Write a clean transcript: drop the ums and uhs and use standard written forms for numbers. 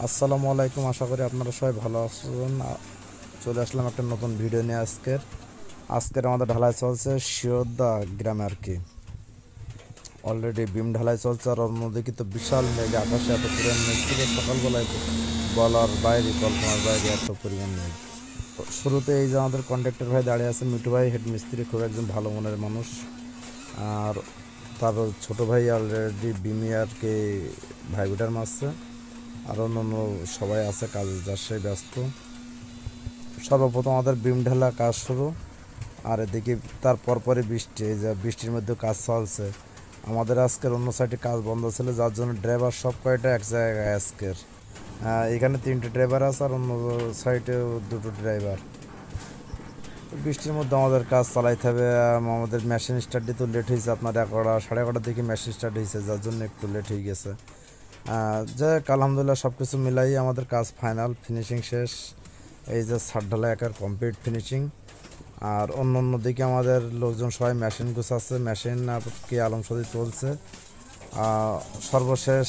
আসসালামু আলাইকুম, আশা করি আপনারা সবাই ভালো আছেন। চলে আসলাম একটা নতুন ভিডিও নিয়ে। আজকের আমাদের ঢালাই চলছে শিওদা গ্রামে আর কি। অলরেডি বিম ঢালাই চলছে, আর অন্যদিকে তো বিশাল মেঘ, আকাশে এত পরিমাণ মেঘ ছিল সকালবেলায়, বলার বাইরে, কল্পনার বাইরে এত পরিমাণ মেঘ। শুরুতে এই যে আমাদের কন্ট্রাক্টর ভাই দাঁড়িয়ে আছে, মিঠু ভাই হেড মিস্ত্রি, খুব একজন ভালো মনের মানুষ। আর তার ছোট ভাই অলরেডি বিমি আর কি ভাইবিটার মারছে। আর অন্য সবাই আছে কাজ যার সে ব্যস্ত। সর্বপ্রথম আমাদের বিম ঢালা কাজ শুরু, আর এদিকে তার পরপরই বৃষ্টি, এই যে বৃষ্টির মধ্যে কাজ চলছে। আমাদের আজকের অন্য সাইডে কাজ বন্ধ ছিল, যার জন্য ড্রাইভার সব কয়টা এক জায়গায় আজকের। এখানে 3টে ড্রাইভার আছে, আর অন্য সাইডেও 2টো ড্রাইভার। বৃষ্টির মধ্যে আমাদের কাজ চালাইতে হবে। আমাদের মেশিন স্টার্ট দিতে লেট হয়েছে, আপনার 11টা 11:30 দিকে মেশিন স্টার্ট হয়েছে, যার জন্য একটু লেট হয়ে গেছে। যাই হোক, আলহামদুলিল্লাহ সব কিছু মিলাই আমাদের কাজ ফাইনাল ফিনিশিং শেষ। এই যে ছাদ ঢালাই একার কমপ্লিট ফিনিশিং। আর অন্য দিকে আমাদের লোকজন সবাই মেশিন গুছাচ্ছে, মেশিন আর কি আলমসদি চলছে। সর্বশেষ